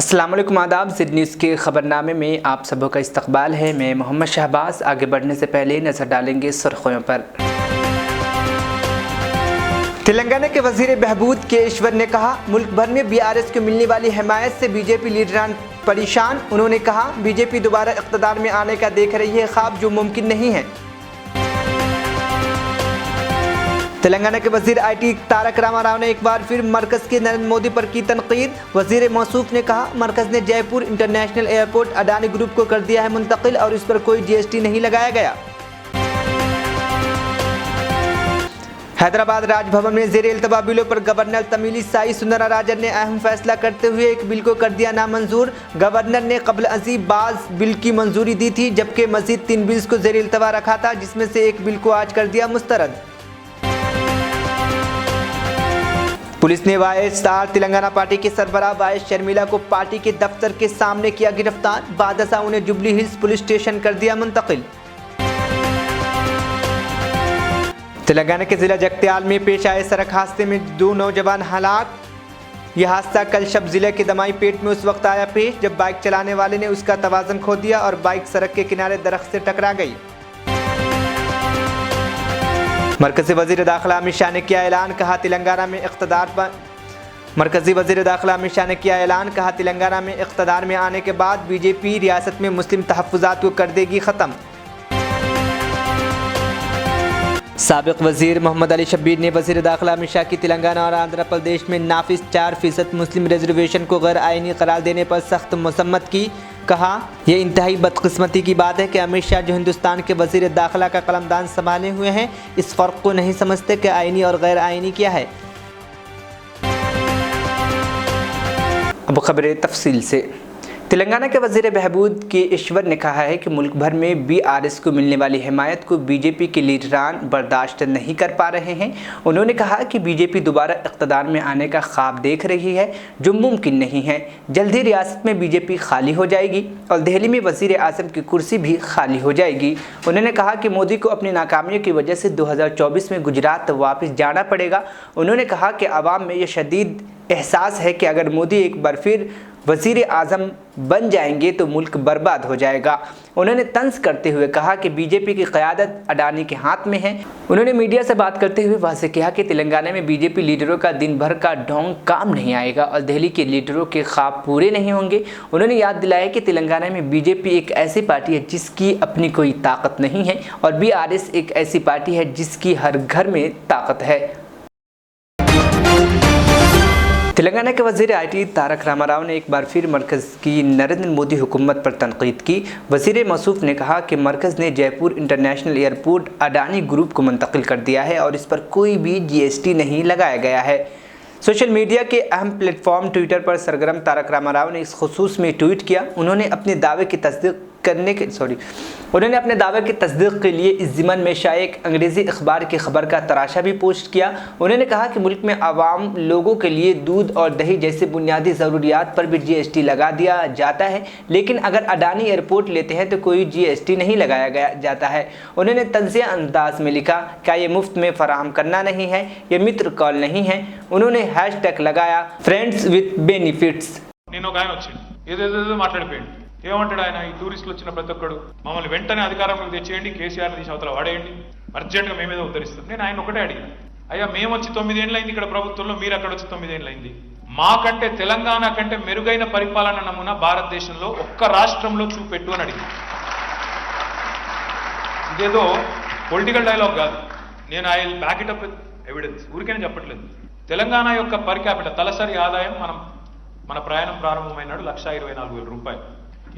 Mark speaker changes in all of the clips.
Speaker 1: अस्सलाम वालेकुम आदाब। ज़िद न्यूज़ के ख़बरनामे में आप सबों का इस्तकबाल है। मैं मोहम्मद शहबाज। आगे बढ़ने से पहले नज़र डालेंगे सुर्खियों पर। तेलंगाना के वज़ीर बहबूद केशवर ने कहा, मुल्क भर में BRS को मिलने वाली हिमायत से बीजेपी लीडरान परेशान। उन्होंने कहा, बीजेपी दोबारा इक़्तिदार में आने का देख रही है ख्वाब जो मुमकिन नहीं है। तेलंगाना के वज़ीर IT तारक रामाराव ने एक बार फिर मरकज़ के नरेंद्र मोदी पर की तनकीद। वज़ीर मौसूफ ने कहा, मरकज़ ने Jaipur international airport Adani group को कर दिया है मुंतकिल और इस पर कोई GST नहीं लगाया गया। हैदराबाद राजभवन में ज़ेर इल्तवा बिलों पर गवर्नर तमिलिसाई सुंदरराजन ने अहम फैसला करते हुए एक बिल को कर दिया नामंजूर। गवर्नर ने कबल अज़ीब बाज़ बिल की मंजूरी दी थी, जबकि मज़ीद 3 बिल्स को ज़ेर इल्तवा रखा था, जिसमें से एक बिल को आज कर दिया मुस्तरद। पुलिस ने वाईएसआर तेलंगाना पार्टी के सरबराह वाइस शर्मिला को पार्टी के दफ्तर के सामने किया गिरफ्तार। बादशाह उन्हें जुबली हिल्स पुलिस स्टेशन कर दिया मुंतकिल। तेलंगाना के जिला जगत्याल में पेश आए सड़क हादसे में 2 नौजवान हलाक। यह हादसा कल शब जिले के दमाई पेट में उस वक्त आया पेश जब बाइक चलाने वाले ने उसका तवाज़ुन खो दिया और बाइक सड़क के किनारे दरख्त से टकरा गई। मरकज़ी वज़ीर दाखिला अमित शाह ने किया ऐलान, कहा तेलंगाना में इक़्तिदार पर मरकज़ी वज़ीर दाखिला अमित शाह ने किया ऐलान, कहा तेलंगाना में इक़्तिदार में आने के बाद बीजेपी रियासत में मुस्लिम तहफ़्फ़ुज़ात को कर देगी ख़त्म। साबिक़ वज़ीर मोहम्मद अली शब्बीर ने वज़ीर दाखिला अमित शाह की तेलंगाना और आंध्र प्रदेश में नाफिज 4% मुस्लिम रिजर्वेशन को गैर आइनी करार देने पर सख्त मसम्मत की। कहा, यह इंतहाई बदकिस्मती की बात है कि अमित शाह जो हिंदुस्तान के वज़ीर दाखिला का कलमदान संभाले हुए हैं, इस फ़र्क को नहीं समझते कि आइनी और गैर आइनी क्या है। अब खबरें तफसील से। तेलंगाना के वज़ीर बहबूद केशवर ने कहा है कि मुल्क भर में BRS को मिलने वाली हिमायत को बीजेपी के लीडरान बर्दाश्त नहीं कर पा रहे हैं। उन्होंने कहा कि बीजेपी दोबारा इक़्तिदार में आने का ख्वाब देख रही है जो मुमकिन नहीं है। जल्द ही रियासत में बीजेपी खाली हो जाएगी और दिल्ली में वज़ीर आज़म की कुर्सी भी खाली हो जाएगी। उन्होंने कहा कि मोदी को अपनी नाकामियों की वजह से 2024 में गुजरात वापस जाना पड़ेगा। उन्होंने कहा कि आवाम में यह शदीद एहसास है कि अगर मोदी एक बार फिर वज़ीर आज़म बन जाएंगे तो मुल्क बर्बाद हो जाएगा। उन्होंने तंज करते हुए कहा कि बीजेपी की क़यादत अडानी के हाथ में है। उन्होंने मीडिया से बात करते हुए वाज़ेह किया कि तेलंगाना में बीजेपी लीडरों का दिन भर का ढोंग काम नहीं आएगा और दिल्ली के लीडरों के ख्वाब पूरे नहीं होंगे। उन्होंने याद दिलाया कि तेलंगाना में बीजेपी एक ऐसी पार्टी है जिसकी अपनी कोई ताकत नहीं है और BRS एक ऐसी पार्टी है जिसकी हर घर में ताकत है। तेलंगाना के वज़ीर IT तारक रामाराव ने एक बार फिर मरकज़ की नरेंद्र मोदी हुकूमत पर तनकीद की। वज़ीर मौसूफ ने कहा कि मरकज़ ने Jaipur international airport Adani group को मुंतकिल कर दिया है और इस पर कोई भी GST नहीं लगाया गया है। सोशल मीडिया के अहम प्लेटफॉर्म ट्विटर पर सरगर्म तारक रामाराव ने इस खुसूस में ट्वीट किया। उन्होंने अपने दावे की तस्दीक के लिए इस ज़िमन में शाये एक अंग्रेज़ी अखबार की खबर का तराशा भी पोस्ट किया। उन्होंने कहा कि मुल्क में आवाम लोगों के लिए दूध और दही जैसे बुनियादी ज़रूरियात पर भी GST लगा दिया जाता है, लेकिन अगर अडानी एयरपोर्ट लेते हैं तो कोई GST नहीं लगाया जाता है। उन्होंने तंज़िया अंदाज में लिखा, क्या ये मुफ्त में फराहम करना नहीं है, ये मित्र कॉल नहीं है। उन्होंने हैशटैग लगाया फ्रेंड्स विथ बेनिफिट्स।
Speaker 2: ఏమంటాడు ఆయన, ఈ టూరిస్టులు వచ్చిన ప్రతి ఒక్కడు మమ్మల్ని వెంటనే అధికారంలోకి తెచ్చేయండి, కేసీఆర్ తీసి అవతల వాడేయండి, అర్జెంటుగా మేమేదో ఉద్ధరిస్తాం. నేను ఆయన ఒకటే అడిగాను, అయ్యా మేము వచ్చి 9 ఏళ్ళైంది ఇక్కడ ప్రభుత్వంలో, మీరు అక్కడ వచ్చి 9 ఏళ్ళైంది. మాకంటే తెలంగాణ కంటే మెరుగైన పరిపాలన నమూనా భారతదేశంలో ఒక్క రాష్ట్రంలో చూపెట్టు అని అడిగాను. ఇదేదో పొలిటికల్ డైలాగ్ కాదు, నేను I will back it up with evidence. ఊరికేనే చెప్పట్లేదు. తెలంగాణ యొక్క పర్ క్యాపిటల్ తలసరి ఆదాయం మన ప్రయాణం ప్రారంభమైనాడు 1,24,000 రూపాయలు.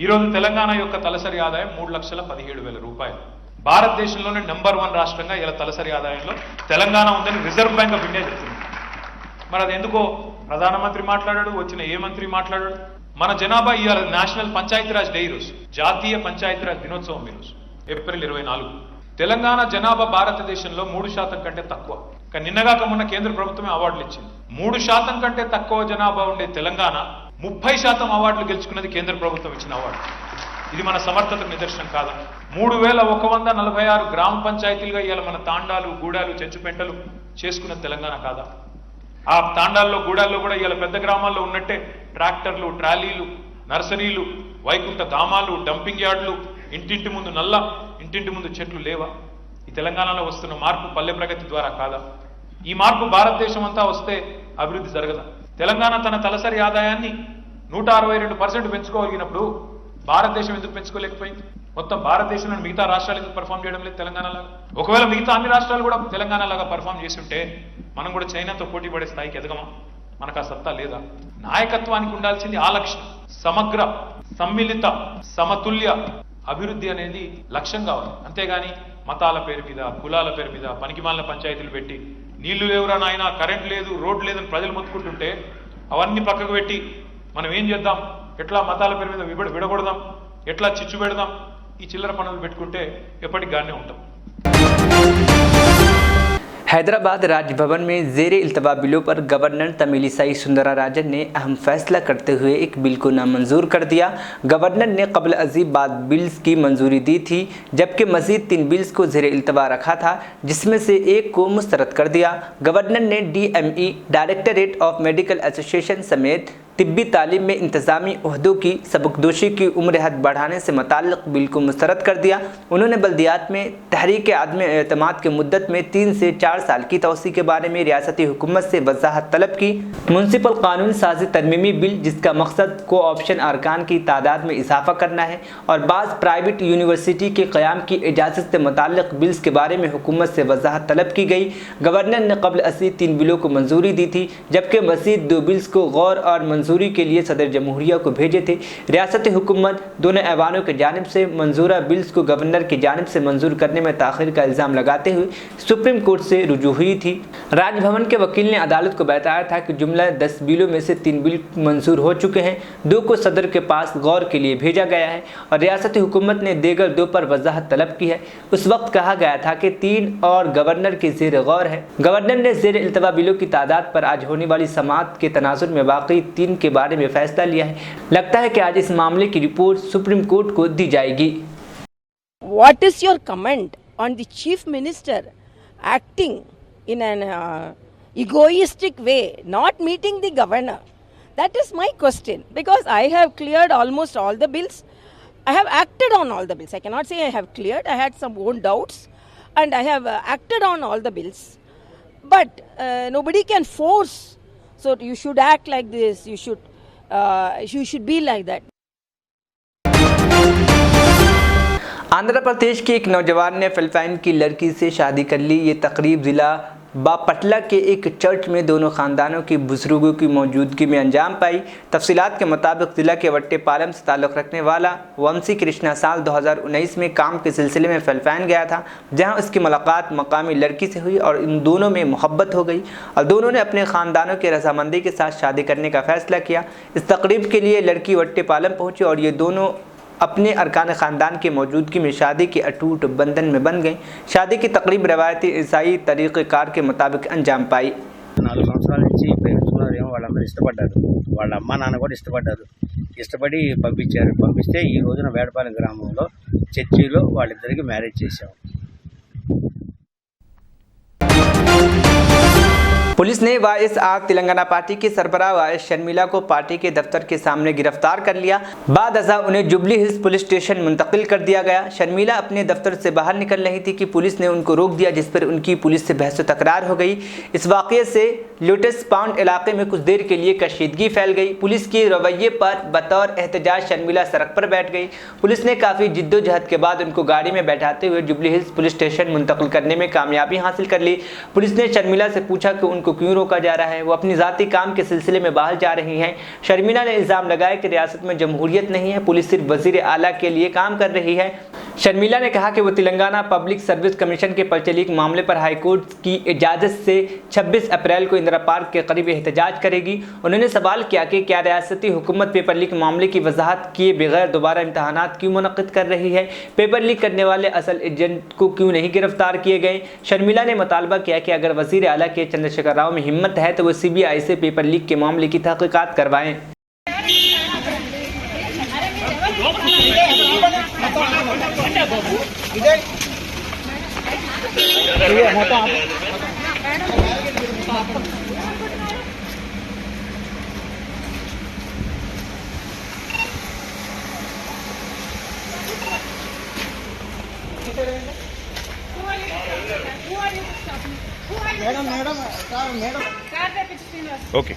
Speaker 2: ఈరోజు తెలంగాణ యొక్క తలసరి ఆదాయం 3,17,000 రూపాయలు. భారతదేశంలోనే నెంబర్ 1 రాష్ట్రంగా ఇలా తలసరి ఆదాయంలో తెలంగాణ ఉందని రిజర్వ్ బ్యాంక్ ఆఫ్ ఇండియా చెప్తుంది. మరి అది ఎందుకో ప్రధానమంత్రి మాట్లాడాడు, వచ్చిన ఏ మంత్రి మాట్లాడాడు. మన జనాభా ఇవాళ నేషనల్ పంచాయతీరాజ్ డే ఈరోజు, జాతీయ పంచాయతీరాజ్ దినోత్సవం ఈరోజు ఏప్రిల్ 24. తెలంగాణ జనాభా భారతదేశంలో 3% కంటే తక్కువ. కానీ నిన్నగాక మొన్న కేంద్ర ప్రభుత్వమే అవార్డులు ఇచ్చింది. 3% కంటే తక్కువ జనాభా ఉండే తెలంగాణ 30% అవార్డులు గెలుచుకున్నది కేంద్ర ప్రభుత్వం ఇచ్చిన అవార్డు. ఇది మన సమర్థతకు నిదర్శనం కాదా? 3,146 గ్రామ పంచాయతీలుగా ఇవాళ మన తాండాలు, గూడాలు, చెంచుపెంటలు చేసుకున్న తెలంగాణ కాదా? ఆ తాండాల్లో గూడాల్లో కూడా ఇలా పెద్ద గ్రామాల్లో ఉన్నట్టే ట్రాక్టర్లు, ట్రాలీలు, నర్సరీలు, వైకుంఠ ధామాలు, డంపింగ్ యార్డులు, ఇంటింటి ముందు నల్ల, ఇంటింటి ముందు చెట్లు లేవా? ఈ తెలంగాణలో వస్తున్న మార్పు పల్లె ప్రగతి ద్వారా కాదా? ఈ మార్పు భారతదేశం అంతా వస్తే అభివృద్ధి జరగదా? తెలంగాణ తన తలసరి ఆదాయాన్ని 162% పెంచుకోగలిగినప్పుడు భారతదేశం ఎందుకు పెంచుకోలేకపోయింది? మొత్తం భారతదేశంలో మిగతా రాష్ట్రాలు ఎందుకు పర్ఫామ్ చేయడం లేదు తెలంగాణలాగా? ఒకవేళ మిగతా అన్ని రాష్ట్రాలు కూడా తెలంగాణలాగా పర్ఫామ్ చేసి ఉంటే మనం కూడా చైనాతో పోటీ పడే స్థాయికి ఎదగమా? మనకు ఆ సత్తా లేదా? నాయకత్వానికి ఉండాల్సింది ఆ లక్ష్యం, సమగ్ర, సమ్మిళిత, సమతుల్య అభివృద్ధి అనేది లక్ష్యం కావాలి. అంతేగాని మతాల పేరు మీద, కులాల పేరు మీద పనికిమాలిన పంచాయతీలు పెట్టి నీళ్లు లేవురా నాయన, కరెంట్ లేదు, రోడ్డు లేదని ప్రజలు మొత్తుకుంటుంటే అవన్నీ పక్కకు పెట్టి మనం ఏం చేద్దాం, ఎట్లా మతాల పేరు మీద విడగొడదాం, ఎట్లా చిచ్చు పెడదాం, ఈ చిల్లర పనులు పెట్టుకుంటే ఎప్పటికి గానే ఉంటాం.
Speaker 1: हैदराबाद राजभवन में ज़ेर इल्तवा बिलों पर गवर्नर तमिलिसाई सुंदराराजन ने अहम फैसला करते हुए एक बिल को नामंजूर कर दिया। गवर्नर ने कबल अज़ीब बाद बिल्स की मंजूरी दी थी, जबकि मज़ीद 3 बिल्स को ज़ेर इल्तवा रखा था, जिसमें से एक को मुस्तरद कर दिया। गवर्नर ने DME directorate of medical association समेत तिब्बी तालीम में इंतज़ामी ओहदों की सबकदोशी की उम्र हद बढ़ाने से मुताल्लिक़ बिल को मुस्तरद कर दिया। उन्होंने बल्दियात में तहरीक आदम एतमाद के मुद्दत में 3 से 4 साल की तोसी के बारे में रियासती हुकूमत से वजाहत तलब की। म्यूनसिपल कानून साजी तरमीमी बिल, जिसका मकसद को ऑप्शन अरकान की तादाद में इजाफा करना है, और बाज़ प्राइवेट यूनिवर्सिटी के क़याम की इजाज़त से मुताल्लिक़ बिल्स के बारे में हुकूमत से वजाहत तलब की गई। गवर्नर ने कबल अज़ीब 3 बिलों को मंजूरी दी थी, जबकि मज़ीद 2 बिल्स को गौर और मंजूरी के लिए सदर जमहूरिया को भेजे थे। रियासती हुकूमत दोनों ऐवानों की जानिब से मंजूरा बिल्स को गवर्नर की जानिब से मंजूर करने में ताख़ीर का इल्ज़ाम लगाते हुए सुप्रीम कोर्ट से रुजू हुई थी। राजभवन के वकील ने अदालत को बताया था कि जुमला 10 बिलों में से 3 बिल मंजूर हो चुके हैं, 2 को सदर के पास गौर के लिए भेजा गया है और रियासती हुकूमत ने देगर 2 पर वजाहत तलब की है। उस वक्त कहा गया था कि 3 और गवर्नर के ज़ेर गौर है। गवर्नर ने ज़ेर इल्तवा बिलों की तादाद पर आज होने वाली समाअत के तनाजुर में वाकई 3 के बारे में फैसला लिया है। लगता है कि आज इस मामले की रिपोर्ट सुप्रीम कोर्ट को दी जाएगी।
Speaker 3: What is your comment on the chief minister acting in an egoistic way, not meeting the governor? That is my question, because I have cleared almost all the bills. I have acted on all the bills. I cannot say I have cleared. I had some own doubts and I have acted on all the bills. But nobody can force. So you should act like this. You should be like that.
Speaker 1: Andhra Pradesh के एक नौजवान ने Philippine की लड़की से शादी कर ली। ये तकरीब ज़िला बापटला के एक चर्च में दोनों ख़ानदानों की बुजुर्गों की मौजूदगी में अंजाम पाई। तफसीलात के मुताबिक ज़िला के वट्टेपालम से ताल्लुक़ रखने वाला वंशी कृष्णा साल 2019 में काम के सिलसिले में फिलिपाइन गया था, जहां उसकी मुलाकात मकामी लड़की से हुई और इन दोनों में मोहब्बत हो गई और दोनों ने अपने ख़ानदानों की रजामंदी के साथ शादी करने का फ़ैसला किया। इस तकरीब के लिए लड़की वट्टेपालम पहुँची और ये दोनों अपने अरकान ख़ानदान की मौजूदगी में शादी के अटूट बंधन में बन गए। शादी की तकरीब रवायती ईसाई तरीक़ेकार के मुताबिक अंजाम पाई।
Speaker 4: 4 సంవత్సరాల నుంచి ప్రేమిస్తున్నారేమో, వాళ్ళందరూ ఇష్టపడ్డారు, వాళ్ళ అమ్మ నాన్న కూడా ఇష్టపడి పంపిస్తే ఈ రోజున వేడపాలెం గ్రామంలో చర్చిలో వాళ్ళిద్దరికి మ్యారేజ్ చేశాం।
Speaker 1: पुलिस ने YSR तेलंगाना पार्टी के सरबराह वाइस शर्मिला को पार्टी के दफ्तर के सामने गिरफ्तार कर लिया। बाद अज़ा उन्हें जुबली हिल्स पुलिस स्टेशन मुंतकिल कर दिया गया। शर्मिला अपने दफ्तर से बाहर निकल रही थी कि पुलिस ने उनको रोक दिया, जिस पर उनकी पुलिस से बहस तकरार हो गई। इस वाक़ये से लोटस पाउंड इलाके में कुछ देर के लिए कशीदगी फैल गई। पुलिस के रवैये पर बतौर एहतजाज शर्मिला सड़क पर बैठ गई। पुलिस ने काफ़ी जिद्दोजहद के बाद उनको गाड़ी में बैठाते हुए जुबली हिल्स पुलिस स्टेशन मुंतकिल करने में कामयाबी हासिल कर ली। पुलिस ने शर्मिला से पूछा कि उनको क्यों रोका जा रहा है, वो अपनी ज़ाती काम के सिलसिले में बाहर जा रही हैं। शर्मिला ने इल्ज़ाम लगाया कि रियासत में जमहूरियत नहीं है, पुलिस सिर्फ वज़ीर आला के लिए काम कर रही है। शर्मिला ने कहा कि वो तेलंगाना पब्लिक सर्विस कमीशन के पर्चे लीक मामले पर हाईकोर्ट की इजाज़त से 26 अप्रैल को इंदिरा पार्क के करीब एहतजाज करेगी। उन्होंने सवाल किया कि क्या रियासती हुकूमत पेपर लीक मामले की वजाहत किए बगैर दोबारा इम्तहानात क्यों मुनक़िद कर रही है, पेपर लीक करने वाले असल एजेंट को क्यों नहीं गिरफ्तार किए गए। शर्मिला ने मुतालबा किया कि अगर वज़ीर आला के चंद्रशेखर राव में हिम्मत है तो वो CBI से पेपर लीक के मामले की तहक़ीक़ात करवाएं।
Speaker 2: ఓకే.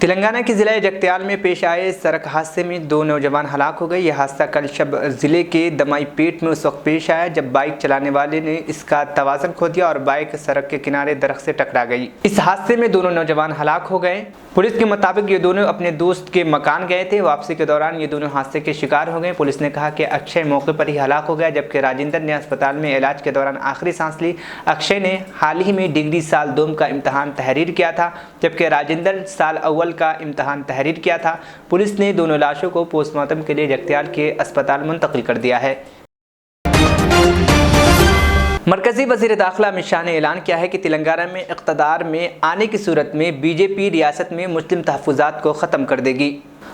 Speaker 1: तेलंगाना के ज़िला जगत्याल में पेश आए सड़क हादसे में 2 नौजवान हलाक हो गए। यह हादसा कल शब ज़िले के दमाई पेट में उस वक्त पेश आया जब बाइक चलाने वाले ने इसका तवाज़ुन खो दिया और बाइक सड़क के किनारे दरख्त से टकरा गई। इस हादसे में दोनों नौजवान हलाक हो गए। पुलिस के मुताबिक ये दोनों अपने दोस्त के मकान गए थे। वापसी के दौरान ये दोनों हादसे के शिकार हो गए। पुलिस ने कहा कि अक्षय मौके पर ही हलाक हो गया जबकि राजेंद्र ने अस्पताल में इलाज के दौरान आखिरी सांस ली। अक्षय ने हाल ही में डिग्री साल 2 का इम्तहान तहरीर किया था जबकि राजेंद्र साल अव्वल का इम्तहान तहरीर किया था। पुलिस ने दोनों लाशों को पोस्टमार्टम के लिए जगत्याल के अस्पताल मुंतकिल कर दिया है। मरकजी वज़ीर दाखिला अमित शाह ने ऐलान किया है कि तेलंगाना में इक़्तिदार में आने की सूरत में बीजेपी रियासत में मुस्लिम तहफ़्फ़ुज़ात को ख़त्म कर देगी।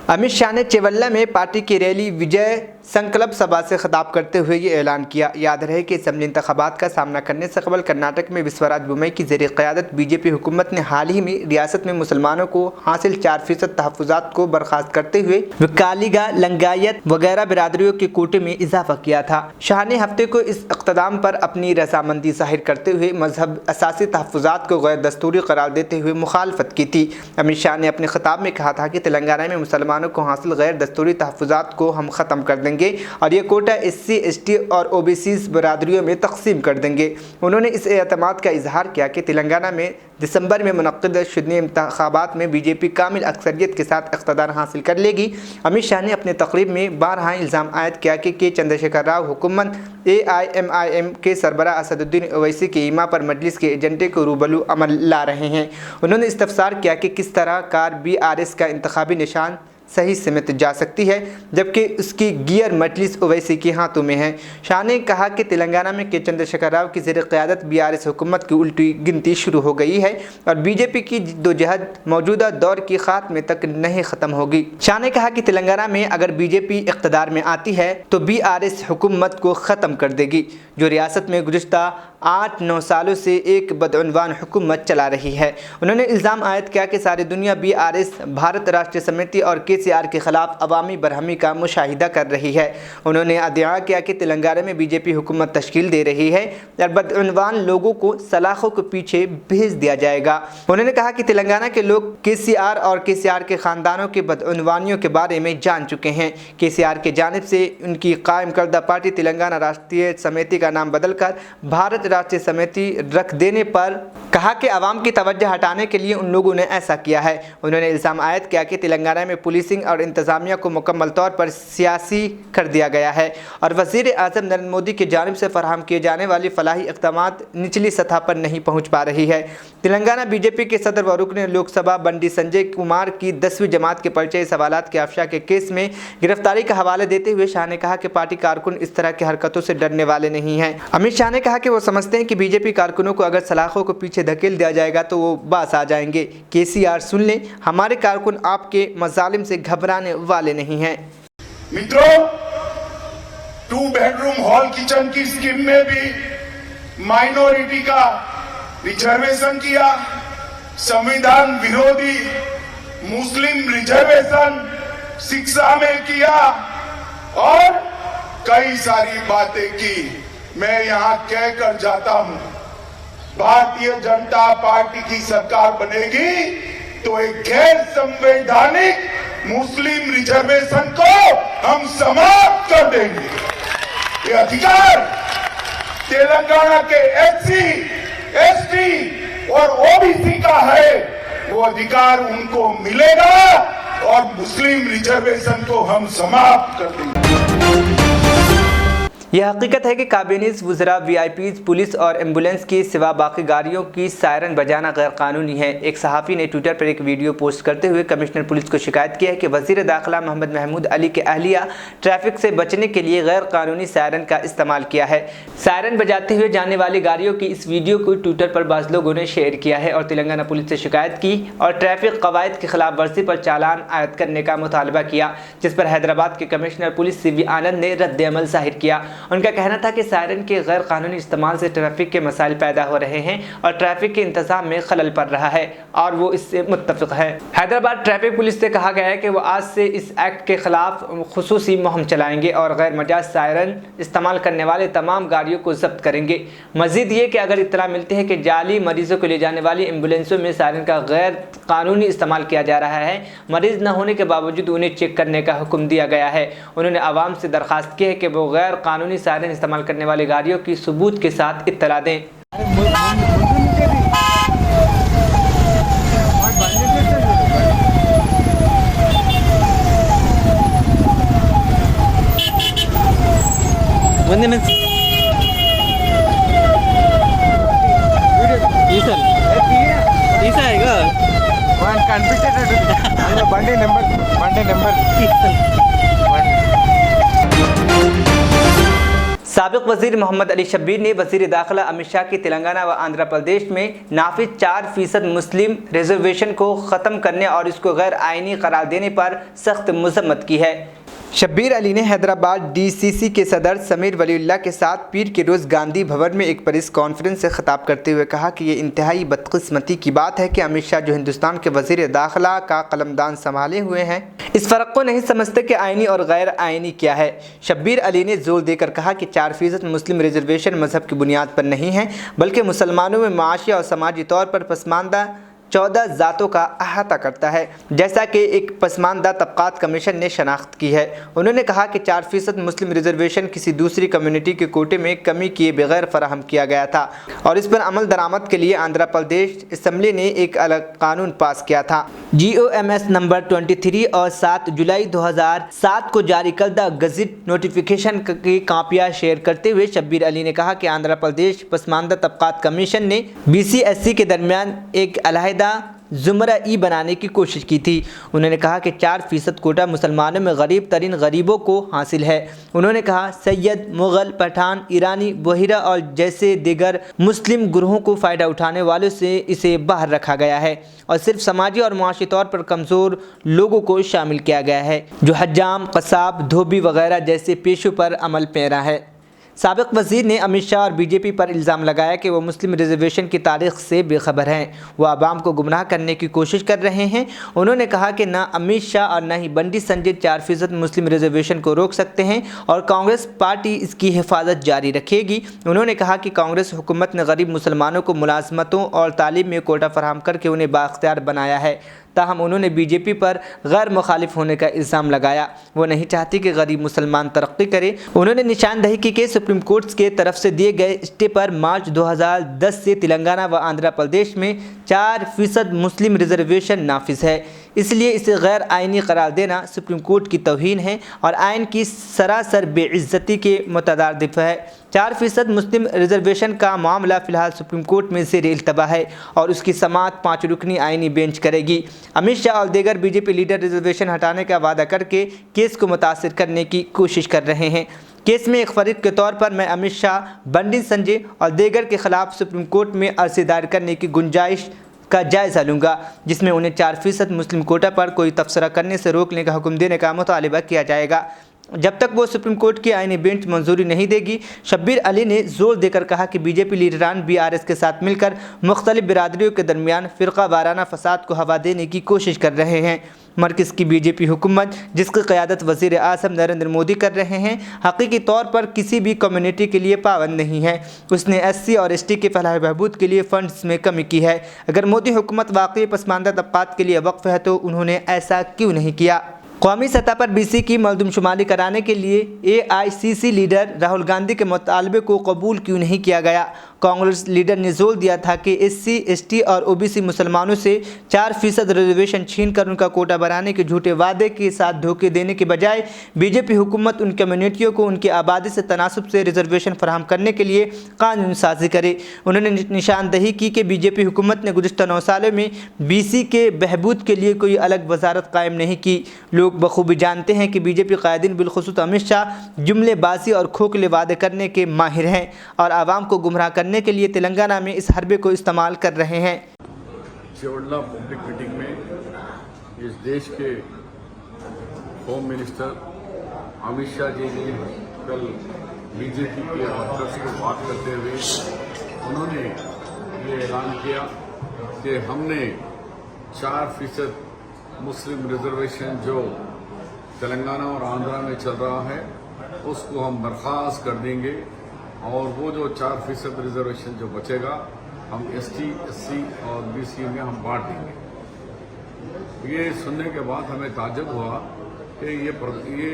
Speaker 1: अमित शाह ने चेवल्ला में पार्टी की रैली विजय संकल्प सभा से खिताब करते हुए ये ऐलान किया। याद रहे कि असम्बली इंतखाबात का सामना करने से कबल कर्नाटक में विश्वराज बोम्मई की ज़ेर क़यादत बीजेपी हुकूमत ने हाल ही में रियासत में मुसलमानों को हासिल 4% तहफ़्फ़ुज़ात को बर्खास्त करते हुए वकालीगा, लंगायत वगैरह बिरादरियों के कोटे में इजाफा किया था। शाह ने हफ्ते को इस इक़्तिदाम पर अपनी रज़ामंदी ज़ाहिर करते हुए मजहब असासी तहफ़्फ़ुज़ात को गैर दस्तूरी करार देते हुए मुखालफत की थी। अमित शाह ने अपने खिताब में कहा था कि तेलंगाना में मुसलमानों को हासिल गैर दस्तूरी तहफ़्फ़ुज़ात को हम ख़त्म कर देंगे और ये कोटा SC, ST और OBC बरादरियों में तकसीम कर देंगे। उन्होंने इस एतमाद का इजहार किया कि तेलंगाना में दिसंबर में मुनक़्क़िद शुदनी इंतखाबात में बीजेपी कामिल अक्सरियत के साथ इक़्तिदार हासिल कर लेगी। अमित शाह ने अपने तकरीब में बारहा इल्ज़ाम आयद किया कि के चंद्रशेखर राव हुकूमत AIMIM के सरबराह असदुद्दीन ओवैसी के ईमा पर मजलिस के एजेंडे को रूबरू अमल ला रहे हैं। उन्होंने इस्तफसार किया कि किस तरह कार BRS का इंतखाबी निशान सही समेत जा सकती है जबकि उसकी गियर मजलिस ओवैसी के हाथों में है। शाह ने कहा कि तेलंगाना में के चंद्रशेखर राव की ज़ेर क़यादत BRS हुकूमत की उल्टी गिनती शुरू हो गई है और बीजेपी की जद्दोजहद मौजूदा दौर की खात्मे तक नहीं ख़त्म होगी। शाह ने कहा कि तेलंगाना में अगर बीजेपी इक़्तिदार में आती है तो BRS हुकूमत को ख़त्म कर देगी जो रियासत में गुज़िश्ता 8-9 सालों से एक बदउनवान हुकूमत चला रही है। उन्होंने इल्ज़ाम आयद किया कि सारी दुनिया BRS, भारत राष्ट्रीय समिति और KCR के ख़िलाफ़ अवामी बरहमी का मुशाहिदा कर रही है। उन्होंने अदया किया कि तेलंगाना में बीजेपी हुकूमत तश्कील दे रही है और बदउनवान लोगों को सलाखों के पीछे भेज दिया जाएगा। उन्होंने कहा कि तेलंगाना के लोग KCR और KCR के ख़ानदानों के बदउनवानियों के बारे में जान चुके हैं। KCR के जानिब से उनकी कायम करदा पार्टी तेलंगाना राष्ट्रीय समिति का नाम बदलकर भारत राष्ट्रीय समिति रख देने पर कहा कि अवाम की तवज्जो हटाने के लिए उन लोगों ने ऐसा किया है। उन्होंने इल्ज़ाम आयद किया कि तेलंगाना में पुलिसिंग और इंतज़ामिया को मुकम्मल तौर पर सियासी कर दिया गया है और वज़ीर आज़म नरेंद्र मोदी की जानिब से फराहम किए जाने वाली फलाही इक़दामात निचली सतह पर नहीं पहुँच पा रही है। तेलंगाना बीजेपी के सदर व रुकन लोकसभा बंडी संजय कुमार की 10वीं जमात के पर्चे सवालात के अफशा के केस में गिरफ्तारी का हवाला देते हुए शाह ने कहा कि पार्टी कारकुन इस तरह की हरकतों से डरने वाले नहीं हैं। अमित शाह ने कहा कि वो समझते हैं कि बीजेपी कारकुनों को अगर सलाखों को पीछे धकेल दिया जाएगा तो वो बास आ जाएंगे। KCR सुन लें, हमारे कारकुन आपके मजालिम से घबराने वाले नहीं हैं।
Speaker 5: मित्रों, 2 बेडरूम हॉल किचन की स्कीम में भी माइनॉरिटी का रिजर्वेशन किया, संविधान विरोधी मुस्लिम रिजर्वेशन शिक्षा में किया और कई सारी बातें की। मैं यहां कहकर जाता हूं, भारतीय जनता पार्टी की सरकार बनेगी तो एक गैर संवैधानिक मुस्लिम रिजर्वेशन को हम समाप्त कर देंगे। ये अधिकार तेलंगाना के SC, ST और OBC का है, वो अधिकार उनको मिलेगा और मुस्लिम रिजर्वेशन को हम समाप्त कर देंगे।
Speaker 1: यह हकीकत है कि काबिनेज, वुज़रा, VIPs, पुलिस और एम्बुलेंस के सिवा बाकी गाड़ियों की सायरन बजाना गैर कानूनी है। एक सहाफ़ी ने ट्विटर पर एक वीडियो पोस्ट करते हुए कमिश्नर पुलिस को शिकायत की है कि वज़ीर दाखिला मोहम्मद महमूद अली के अहलिया ट्रैफिक से बचने के लिए गैर कानूनी सायरन का इस्तेमाल किया है। सायरन बजाते हुए जाने वाली गाड़ियों की इस वीडियो को ट्विटर पर बाज़ लोगों ने शेयर किया है और तेलंगाना पुलिस से शिकायत की और ट्रैफिक कवायद की खिलाफ वर्जी पर चालान आयद करने का मुतालबा किया, जिस पर हैदराबाद के कमिश्नर पुलिस CV आनंद ने रद्द अमल ज़ाहिर किया। उनका कहना था कि सायरन के गैर कानूनी इस्तेमाल से ट्रैफिक के मसाइल पैदा हो रहे हैं और ट्रैफिक के इंतजाम में खलल पड़ रहा है और वो इससे मुत्तफिक है। हैदराबाद ट्रैफिक पुलिस से कहा गया है कि वो आज से इस एक्ट के खिलाफ खुसूसी मुहिम चलाएंगे और गैर मजाज सायरन इस्तेमाल करने वाले तमाम गाड़ियों को जब्त करेंगे। मजीद ये कि अगर इत्तला मिलती है कि जाली मरीजों को ले जाने वाली एम्बुलेंसों में सायरन का गैर कानूनी इस्तेमाल किया जा रहा है, मरीज न होने के बावजूद उन्हें चेक करने का हुक्म दिया गया है। उन्होंने आवाम से दरख्वास्त की है कि वो गैर कानूनी सायरन इस्तेमाल करने वाली गाड़ियों की सबूत के साथ इत्तला दें। साबिक वजीर मोहम्मद अली शब्बीर ने वजीर दाखिला अमित शाह की तेलंगाना व आंध्र प्रदेश में नाफिज 4% मुस्लिम रिजर्वेशन को ख़त्म करने और इसको गैर आइनी करार देने पर सख्त मजम्मत की है। शब्बीर अली ने हैदराबाद डीसीसी के सदर समीर वलीउल्लाह के साथ पीर के रोज़ गांधी भवन में एक प्रेस कॉन्फ्रेंस से खिताब करते हुए कहा कि ये इंतहाई बदकिस्मती की बात है कि अमित शाह जो हिंदुस्तान के वजीर दाखिला का कलमदान संभाले हुए हैं, इस फ़र्क को नहीं समझते कि आइनी और गैर आइनी क्या है। शब्बीर अली ने जोर देकर कहा कि 4% मुस्लिम रिजर्वेशन मजहब की बुनियाद पर नहीं है, बल्कि मुसलमानों में माशी और समाजी तौर पर पसमानदा 14 ज़ातों का अहाता करता है, जैसा कि एक पसमानदा तबक़ात कमीशन ने शनाख्त की है। उन्होंने कहा कि 4% मुस्लिम रिजर्वेशन किसी दूसरी कम्युनिटी के कोटे में कमी किए बगैर फराहम किया गया था और इस पर अमल दरामद के लिए आंध्र प्रदेश असम्बली ने एक अलग कानून पास किया था। GOMS नंबर 23 और 7 जुलाई 2007 को जारी करदा गज़ट नोटिफिकेशन की कापियाँ शेयर करते हुए शब्बीर अली ने कहा कि आंध्र प्रदेश पसमानदा तबक़ात कमीशन ने BC-SC के दरमियान एक अलहदा ज़ुमरा ई बनाने की कोशिश की थी। उन्होंने कहा कि 4% कोटा मुसलमानों में गरीब तरीन गरीबों को हासिल है। उन्होंने कहा सैयद, मुग़ल, पठान, ईरानी, बोहिरा और जैसे दीगर मुस्लिम ग्रोहों को फ़ायदा उठाने वालों से इसे बाहर रखा गया है और सिर्फ समाजी और मुआशी तौर पर कमज़ोर लोगों को शामिल किया गया है, जो हज्जाम, क़साब, धोबी वगैरह जैसे पेशों पर अमल पैरा है। साबिक वज़ीर ने अमित शाह और बीजेपी पर इल्ज़ाम लगाया कि वो मुस्लिम रिजर्वेशन की तारीख़ से बेखबर हैं, वो आवाम को गुमराह करने की कोशिश कर रहे हैं। उन्होंने कहा कि ना अमित शाह और न ही बंडी संजय 4% मुस्लिम रिजर्वेशन को रोक सकते हैं और कांग्रेस पार्टी इसकी हिफाजत जारी रखेगी। उन्होंने कहा कि कांग्रेस हुकूमत ने गरीब मुसलमानों को मुलाजमतों और तालीम में कोटा फराहम करके उन्हें बाख्तियार बनाया है। ताहम उन्होंने बीजेपी पर गैर मुखालिफ होने का इल्ज़ाम लगाया। वो नहीं चाहती कि गरीब मुसलमान तरक्की करे। उन्होंने निशानदही की कि सुप्रीम कोर्ट के तरफ से दिए गए स्टे पर मार्च 2010 से तेलंगाना व आंध्र प्रदेश में 4% मुस्लिम रिजर्वेशन नाफिज है, इसलिए इसे गैर आइनी करार देना सुप्रीम कोर्ट की तौहीन है और आइन की सरासर बेइज्जती के मुतरादिफ है। 4% मुस्लिम रिजर्वेशन का मामला फ़िलहाल सुप्रीम कोर्ट में ज़ेर इल्तबा है और उसकी समाअत 5 रुकनी आइनी बेंच करेगी। अमित शाह और दीगर बीजेपी लीडर रिजर्वेशन हटाने का वादा करके केस को मुतासिर करने की कोशिश कर रहे हैं। केस में एक फरीक के तौर पर मैं अमित शाह, बंडी संजय और दीगर के खिलाफ सुप्रीम कोर्ट में अर्ज़ी दायर करने की गुंजाइश का जायज़ा लूँगा, जिसमें उन्हें 4% मुस्लिम कोटा पर कोई तबसरा करने से रोकने का हुक्म देने का मुतालिबा किया जाएगा, जब तक वो सुप्रीम कोर्ट की आईनी बेंच मंजूरी नहीं देगी। शब्बीर अली ने जोर देकर कहा कि बीजेपी लीडरान BRS के साथ मिलकर मुख्तलिफ बिरादरियों के दरमियान फ़िरका वाराना फसाद को हवा देने की कोशिश कर रहे हैं। मरकज़ की बीजेपी हुकूमत, जिसकी क़यादत वज़ीर आज़म नरेंद्र मोदी कर रहे हैं, हकीकी तौर पर किसी भी कम्युनिटी के लिए पाबंद नहीं है। उसने SC और ST के फलाह बहबूद के लिए फ़ंड्स में कमी की है। अगर मोदी हुकूमत वाकई पसमानदा तबक़ात के लिए वक्फ़ है तो उन्होंने ऐसा क्यों नहीं किया। कौमी सतह पर BC की मरदमशुमारी कराने के लिए AICC लीडर राहुल गांधी के मुतालबे को कबूल क्यों नहीं किया गया। कांग्रेस लीडर ने जोर दिया था कि SC, ST और OBC मुसलमानों से 4% रिजर्वेशन छीनकर उनका कोटा बढ़ाने के झूठे वादे के साथ धोखे देने के बजाय बीजेपी हुकूमत उन कम्युनिटियों को उनकी आबादी से तनासब से रिजर्वेशन फराहम करने के लिए कानून साजी करे। उन्होंने निशानदही की कि बीजेपी हुकूमत ने गुज़िश्ता 9 सालों में BC के बहबूद के लिए कोई अलग वजारत कायम नहीं की। लोग बखूबी जानते हैं कि बीजेपी कायदीन बिलखुसूस अमित शाह जुमलेबाजी और खोखले वादे करने के माहिर हैं और आवाम को गुमराह करने के लिए तेलंगाना में इस हरबे को इस्तेमाल कर रहे हैं।
Speaker 6: शेवड़ला पब्लिक मीटिंग में इस देश के होम मिनिस्टर अमित शाह जी ने कल बीजेपी के वर्कर्स को बात करते हुए उन्होंने ये ऐलान किया कि हमने 4% मुस्लिम रिजर्वेशन जो तेलंगाना और आंध्रा में चल रहा है उसको हम बर्खास्त कर देंगे और वो जो 4% रिजर्वेशन जो बचेगा हम एसटी, एससी और बीसी में हम बांट देंगे। ये सुनने के बाद हमें ताज्जुब हुआ कि ये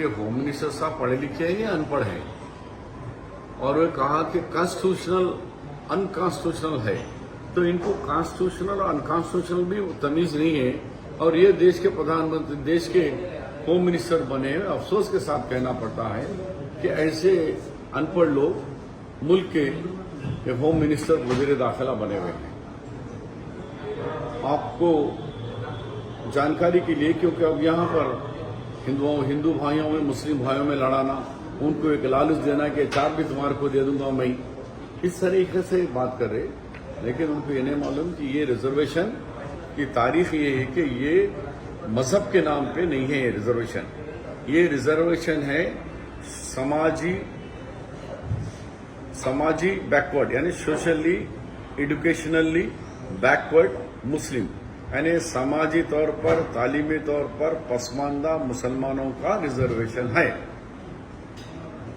Speaker 6: होम मिनिस्टर साहब पढ़े लिखे हैं या अनपढ़ हैं, और वे कहा कि कॉन्स्टिट्यूशनल अनकॉन्स्टिट्यूशनल है। तो इनको कॉन्स्टिट्यूशनल और अनकॉन्स्टिट्यूशनल भी तमीज नहीं है, और ये देश के प्रधानमंत्री, देश के होम मिनिस्टर बने। अफसोस के साथ कहना पड़ता है कि ऐसे अनपढ़ लोग मुल्क के होम मिनिस्टर वज़ीर दाखिला बने हुए हैं। आपको जानकारी के लिए, क्योंकि अब यहाँ पर हिंदू भाइयों में, मुस्लिम भाइयों में लड़ाना, उनको एक लालच देना कि 4 भी तुम्हारे को दे दूंगा मैं, इस तरीके से बात कर रहे। लेकिन उनको ये नहीं मालूम कि ये रिजर्वेशन की तारीख ये है कि ये मजहब के नाम पे नहीं है। ये रिजर्वेशन है समाजी बैकवर्ड, यानी सोशली एजुकेशनली बैकवर्ड मुस्लिम, यानी समाजी तौर पर, तालीमी तौर पर पसमानदा मुसलमानों का रिजर्वेशन है।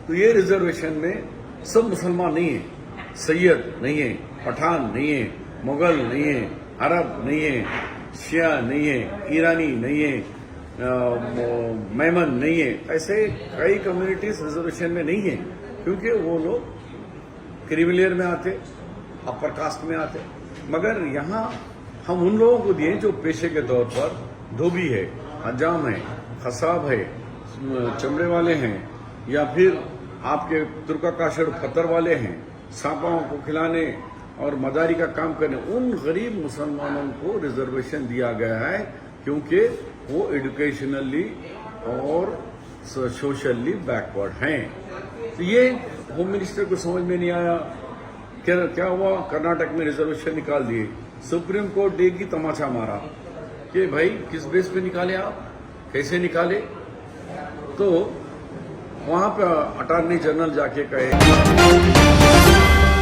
Speaker 6: तो ये रिजर्वेशन में सब मुसलमान नहीं है, सैयद नहीं है, पठान नहीं है, मुगल नहीं है, अरब नहीं है, शिया नहीं है, ईरानी नहीं है, मेमन नहीं है। ऐसे कई कम्युनिटीज रिजर्वेशन में नहीं है, क्योंकि वो लोग क्रीमिलियर में आते, अपर कास्ट में आते। मगर यहाँ हम उन लोगों को दिए जो पेशे के तौर पर धोबी है, हजाम है, खसाब है, चमड़े वाले हैं, या फिर आपके तुर्का काशर पत्थर वाले हैं, सांपाओं को खिलाने और मदारी का काम करने, उन गरीब मुसलमानों को रिजर्वेशन दिया गया है, क्योंकि वो एजुकेशनली और सोशली बैकवर्ड हैं। तो ये होम मिनिस्टर को समझ में नहीं आया। क्या हुआ, कर्नाटक में रिजर्वेशन निकाल दिए, सुप्रीम कोर्ट देगी तमाचा मारा कि भाई किस बेस पे निकाले, आप कैसे निकाले। तो वहां पे अटॉर्नी जनरल जाके कहे।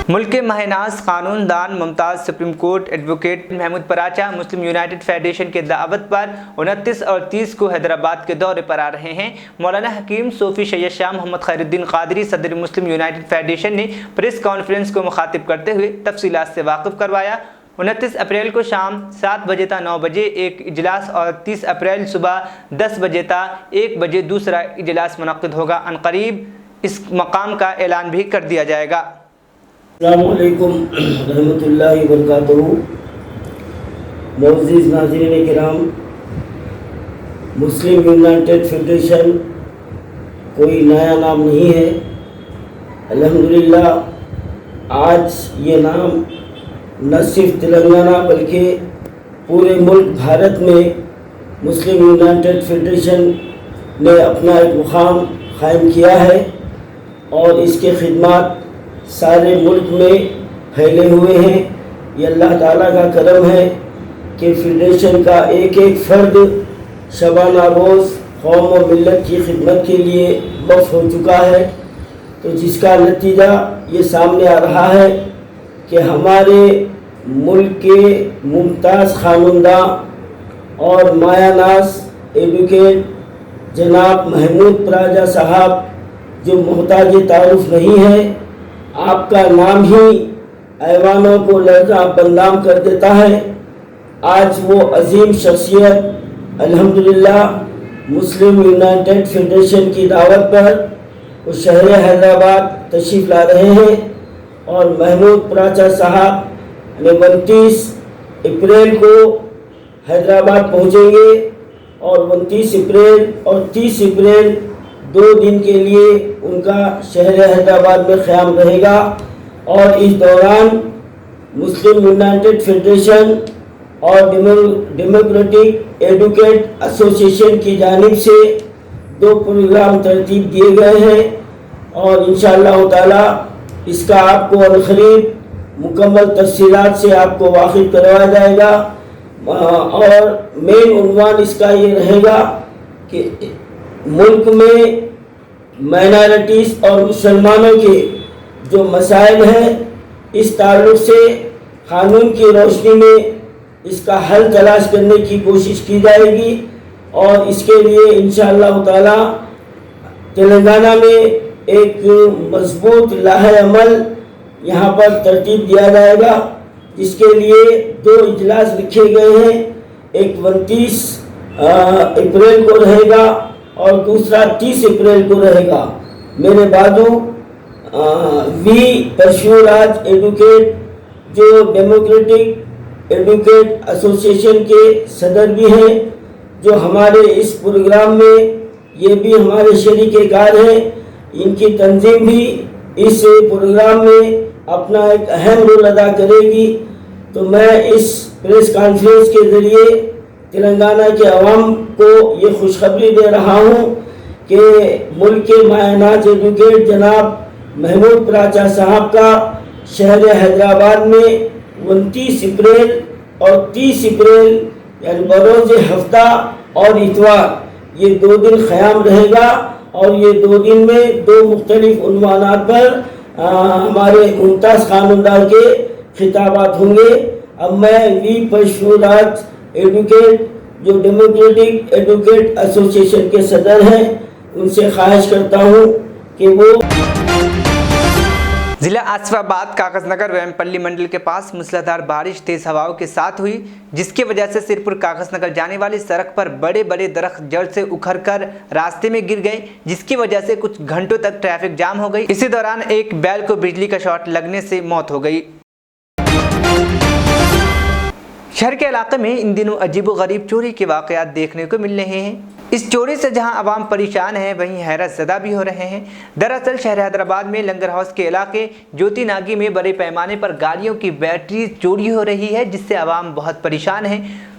Speaker 1: मुल्क के माहिनाज कानून दान मुमताज supreme court advocate Mahmood Paracha Muslim United Federation के दावत पर 29 और 30 को हैदराबाद के दौरे पर आ रहे हैं। मौलाना हकीम सूफी सैयद शाह मोहम्मद खैरुद्दीन कादरी सदर मुस्लिम यूनाइटेड फेडरेशन ने प्रेस कॉन्फ्रेंस को मुखातिब करते हुए तफसीलात से वाकिफ करवाया। 29 अप्रैल को शाम 7 बजे ता 9 बजे एक इजलास और 30 अप्रैल सुबह 10 बजे ता 1 बजे दूसरा इजलास मुनक्किद होगा। अनकरीब इस मकाम का ऐलान भी कर दिया जाएगा।
Speaker 7: अस्सलामुअलैकुम रहमतुल्लाहि व बरकातहू। मुअज़्ज़िज़ नाज़रीन किराम, मुस्लिम यूनाइटेड फेडरेशन कोई नया नाम नहीं है। अल्हम्दुलिल्लाह आज ये नाम न सिर्फ तेलंगाना बल्कि पूरे मुल्क भारत में मुस्लिम यूनाइटेड फेडरेशन ने अपना एक मुकाम कायम किया है, और इसके खिदमत सारे मुल्क में फैले हुए हैं। ये अल्लाह ताला का करम है कि फेडरेशन का एक एक फ़र्द शबाना रोज़ कौम और मिल्लत की खिदमत के लिए वक़्फ़ हो चुका है। तो जिसका नतीजा ये सामने आ रहा है कि हमारे मुल्क के मुमताज़ ख़ानूनदां और मायानाज एडवोकेट जनाब महमूद पराचा साहब, जो मोहताज तारुफ नहीं है, आपका नाम ही ऐवानों को लहजा बदनाम कर देता है। आज वो अजीम शख्सियत अल्हम्दुलिल्लाह मुस्लिम यूनाइटेड फेडरेशन की दावत पर वो शहर हैदराबाद तशरीफ़ ला रहे हैं, और महमूद पराचा साहब 29 अप्रैल को हैदराबाद पहुंचेंगे, और 29 अप्रैल और 30 अप्रैल 2 दिन के लिए उनका शहर हैदराबाद में क़याम रहेगा। और इस दौरान मुस्लिम यूनाइटेड फेडरेशन और डेमोक्रेटिक एडवोकेट एसोसिएशन की जानिब से 2 प्रोग्राम तरतीब दिए गए हैं, और इंशाअल्लाह ताला इसका आपको अनक़रीब मुकम्मल तफसीलात से आपको वाकिफ़ करवाया जाएगा। और मेन उन्वान इसका ये रहेगा कि मुल्क में माइनॉरिटीज़ और मुसलमानों के जो मसाइल हैं, इस ताल्लुक़ से क़ानून की रोशनी में इसका हल तलाश करने की कोशिश की जाएगी और इसके लिए इंशाअल्लाह ताला तेलंगाना में एक मजबूत लाहे अमल यहाँ पर तरतीब दिया जाएगा, जिसके लिए 2 इजलास रखे गए हैं। एक 29 अप्रैल को रहेगा और दूसरा 30 अप्रैल को रहेगा। मेरे बाजू वी परशुराज एडवोकेट जो डेमोक्रेटिक एडवोकेट एसोसिएशन के सदर भी हैं, जो हमारे इस प्रोग्राम में ये भी हमारे शरीक-ए-कार हैं। इनकी तंजीम भी इस प्रोग्राम में अपना एक अहम रोल अदा करेगी। तो मैं इस प्रेस कॉन्फ्रेंस के ज़रिए तेलंगाना के अवाम को ये खुशखबरी दे रहा हूँ कि मुल्क के मायनाज एडवोकेट जनाब महमूद प्राचा साहब का शहर हैदराबाद में 29 अप्रैल और 30 अप्रैल यानी बरोज़ हफ्ता और इतवार ये 2 दिन क़याम रहेगा और ये 2 दिन में 2 मुख्तलिफ उन्वानात पर हमारे मुमताज़ क़ानूनदार के खिताबात होंगे। अब मैं वी परशुराज एडवोकेट जो डेमोक्रेटिक एडवोकेट एसोसिएशन के सदर हैं, उनसे ख्वाहिश करता हूँ कि वो
Speaker 1: जिला आसिफाबाद कागजनगर वेमपल्ली मंडल के पास मूसलाधार बारिश तेज हवाओं के साथ हुई, जिसकी वजह से सिरपुर कागजनगर जाने वाली सड़क पर बड़े बड़े दरख्त जड़ से उखड़कर रास्ते में गिर गए, जिसकी वजह से कुछ घंटों तक ट्रैफिक जाम हो गई। इसी दौरान एक बैल को बिजली का शॉट लगने से मौत हो गई। शहर के इलाके में इन दिनों अजीबोगरीब चोरी के वाक़यात देखने को मिल रहे हैं। इस चोरी से जहां आवाम परेशान है, वहीं हैरत ज़दा भी हो रहे हैं। दरअसल शहर हैदराबाद में लंगर हाउस के इलाके ज्योति नागी में बड़े पैमाने पर गाड़ियों की बैटरी चोरी हो रही है, जिससे आवाम बहुत परेशान है।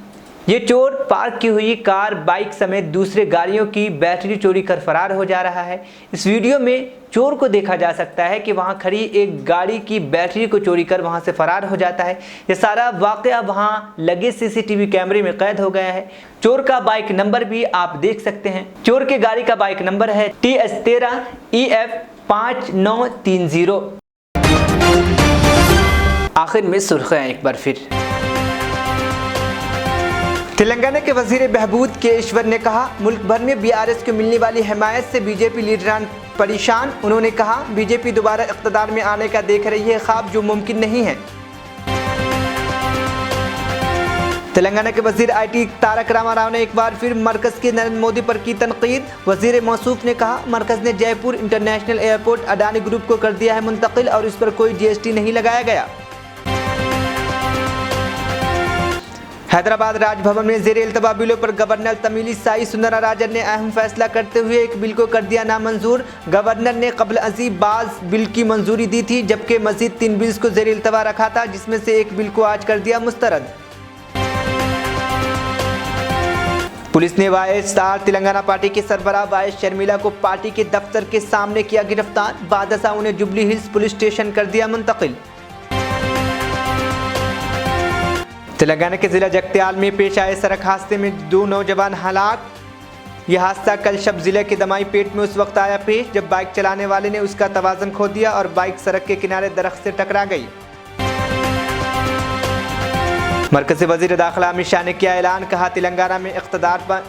Speaker 1: ये चोर पार्क की हुई कार, बाइक समेत दूसरे गाड़ियों की बैटरी चोरी कर फरार हो जा रहा है। इस वीडियो में चोर को देखा जा सकता है कि वहां खड़ी एक गाड़ी की बैटरी को चोरी कर वहां से फरार हो जाता है। ये सारा वाकया वहां लगे सीसीटीवी कैमरे में कैद हो गया है। चोर का बाइक नंबर भी आप देख सकते हैं। चोर की गाड़ी का बाइक नंबर है TS13 EF 5930। आखिर में सुर्खियां एक बार फिर। तेलंगाना के वजीर बहबूद केशवर ने कहा, मुल्क भर में BRS को मिलने वाली हिमायत से बीजेपी लीडरान परेशान। उन्होंने कहा, बीजेपी दोबारा इक़्तिदार में आने का देख रही है ख्वाब, जो मुमकिन नहीं है। तेलंगाना के वजीर IT तारक रामाराव ने एक बार फिर मरकज़ के नरेंद्र मोदी पर की तनकीद। वजीर मौसूफ ने कहा, मरकज़ ने Jaipur international airport Adani group को कर दिया है मुंतकिल और इस पर कोई GST नहीं लगाया गया। हैदराबाद राजभवन में ज़ेर इल्तवा बिलों पर गवर्नर तमिलिसाई सुंदरराजन ने अहम फैसला करते हुए एक बिल को कर दिया नामंजूर। गवर्नर ने कबल अज़ीब बाज़ बिल की मंजूरी दी थी, जबकि मज़ीद 3 बिल्स को ज़ेर इल्तवा रखा था, जिसमें से एक बिल को आज कर दिया मुस्तरद। पुलिस ने वाईएसआर तेलंगाना पार्टी के सरबराह वाइस शर्मिला को पार्टी के दफ्तर के सामने किया गिरफ्तार। बादशाह उन्हें जुबली हिल्स पुलिस स्टेशन कर दिया मुंतकिल। तेलंगाना के जिला जगत्याल में पेश आए सड़क हादसे में 2 नौजवान हलाक। यह हादसा कल शब जिले के दमाई पेट में उस वक्त आया पेश जब बाइक चलाने वाले ने उसका तवाज़ुन खो दिया और बाइक सड़क के किनारे दरख्त से टकरा गई। मरकज़ी वज़ीर दाखिला अमित शाह ने किया ऐलान, कहा तेलंगाना में इक़्तिदार पर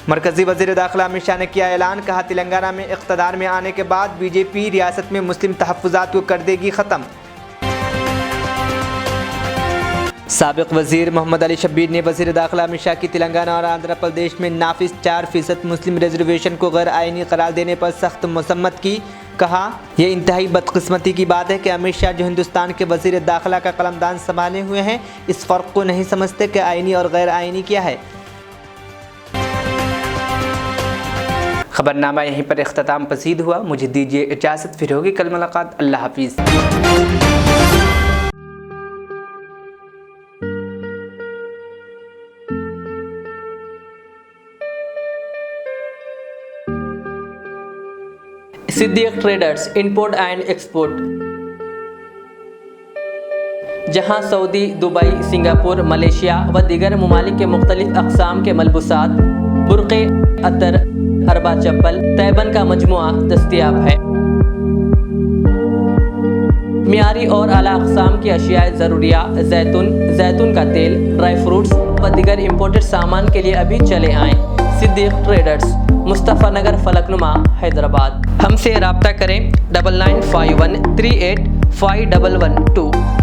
Speaker 1: मरकज़ी वज़ीर दाखिला अमित शाह ने किया ऐलान, कहा तेलंगाना में इक़्तिदार में आने के बाद बीजेपी रियासत में मुस्लिम तहफ़्फ़ुज़ात को कर देगी ख़त्म। साबिक़ वज़ीर मोहम्मद अली शब्बीर ने वज़ीर दाखिला अमित शाह की तेलंगाना और आंध्र प्रदेश में नाफिज 4% मुस्लिम रिजर्वेशन को गैर आइनी करार देने पर सख्त मसम्मत की। कहा, यह इंतहाई बदकिस्मती की बात है कि अमित शाह जो हिंदुस्तान के वज़ीर दाखिला का कलमदान संभाले हुए हैं, इस फ़र्क को नहीं समझते कि आइनी और गैर आइनी क्या है। खबरनामा यहीं पर इख्तिताम पसीद हुआ। मुझे दीजिए इजाज़त, फिर होगी कल मुलाकात। अल्लाह हाफिज़।
Speaker 8: Siddique traders import and export, जहां सऊदी, दुबई, सिंगापुर, मलेशिया व दीगर ममालिक के मुख्तलिफ अक़साम के मलबूसात, बुर्क़े, अतर, हरबा चप्पल, तैबन का मजमुआ दस्तयाब है। मियारी और आला अक़साम की अशियाए ज़रूरिया, जैतून का तेल, ड्राई फ्रूट्स व दीगर इम्पोर्टेड सामान के लिए अभी चले आएँ। सिद्दीक ट्रेडर्स, मुस्तफ़ा नगर, फलकनुमा, हैदराबाद। हमसे रब्ता करें 9951385112।